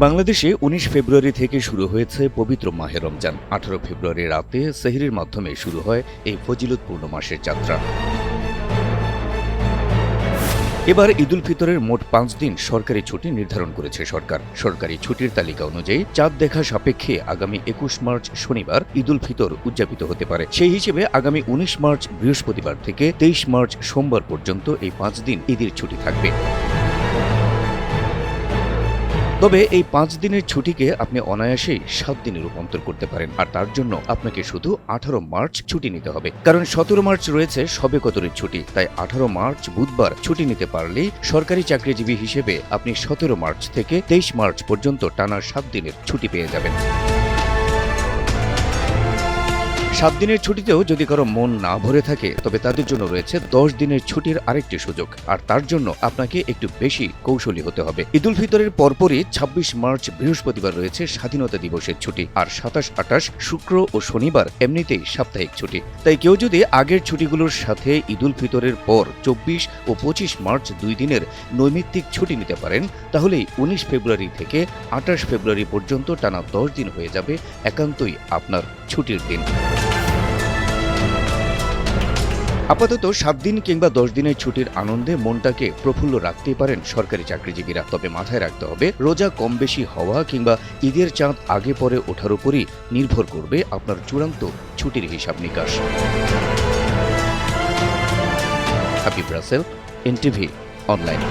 বাংলাদেশে ১৯ ফেব্রুয়ারি থেকে শুরু হয়েছে পবিত্র মাহে রমজান। ১৮ ফেব্রুয়ারি রাতে সেহরির মাধ্যমে শুরু হয় এই ফজিলতপূর্ণ মাসের যাত্রা। এবার ঈদুল ফিতরের মোট ৫ দিন সরকারি ছুটি নির্ধারণ করেছে সরকার। সরকারি ছুটির তালিকা অনুযায়ী চাঁদ দেখা সাপেক্ষে আগামী ২১ মার্চ শনিবার ঈদুল ফিতর উদযাপিত হতে পারে। সেই হিসেবে আগামী ১৯ মার্চ বৃহস্পতিবার থেকে ২৩ মার্চ সোমবার পর্যন্ত এই ৫ দিন ঈদের ছুটি থাকবে। তবে এই ৫ দিনের ছুটিকে আপনি অনায়াসেই ৭ দিনে রূপান্তর করতে পারেন, আর তার জন্য আপনাকে শুধু ১৮ মার্চ ছুটি নিতে হবে। কারণ ১৭ মার্চ রয়েছে শবে কদরের ছুটি, তাই ১৮ মার্চ বুধবার ছুটি নিতে পারলেই সরকারি চাকরিজীবী হিসেবে আপনি ১৭ মার্চ থেকে ২৩ মার্চ পর্যন্ত টানা ৭ দিনের ছুটি পেয়ে যাবেন। ৭ দিনের ছুটিতেও যদি কারো মন না ভরে থাকে, তবে তাদের জন্য রয়েছে ১০ দিনের ছুটির আরেকটি সুযোগ, আর তার জন্য আপনাকে একটু বেশি কৌশলী হতে হবে। ঈদুল ফিতরের পরপরই ২৬ মার্চ বৃহস্পতিবার রয়েছে স্বাধীনতা দিবসের ছুটি, আর ২৭, ২৮ শুক্র ও শনিবার এমনিতেই সাপ্তাহিক ছুটি। তাই কেউ যদি আগের ছুটিগুলোর সাথে ঈদুল ফিতরের পর ২৪ ও ২৫ মার্চ ২ দিনের নৈমিত্তিক ছুটি নিতে পারেন, তাহলেই ১৯ ফেব্রুয়ারি থেকে ২৮ ফেব্রুয়ারি পর্যন্ত টানা ১০ দিন হয়ে যাবে একান্তই আপনার ছুটির দিন। আপাতত ৭ দিন কিংবা ১০ দিনের ছুটির আনন্দে মনটাকে প্রফুল্ল রাখতেই পারেন সরকারি চাকরিজীবীরা। তবে মাথায় রাখতে হবে, রোজা কম বেশি হওয়া কিংবা ঈদের চাঁদ আগে পরে ওঠার উপরই নির্ভর করবে আপনার চূড়ান্ত ছুটির হিসাব নিকাশ। Habib Rasel, NTV online.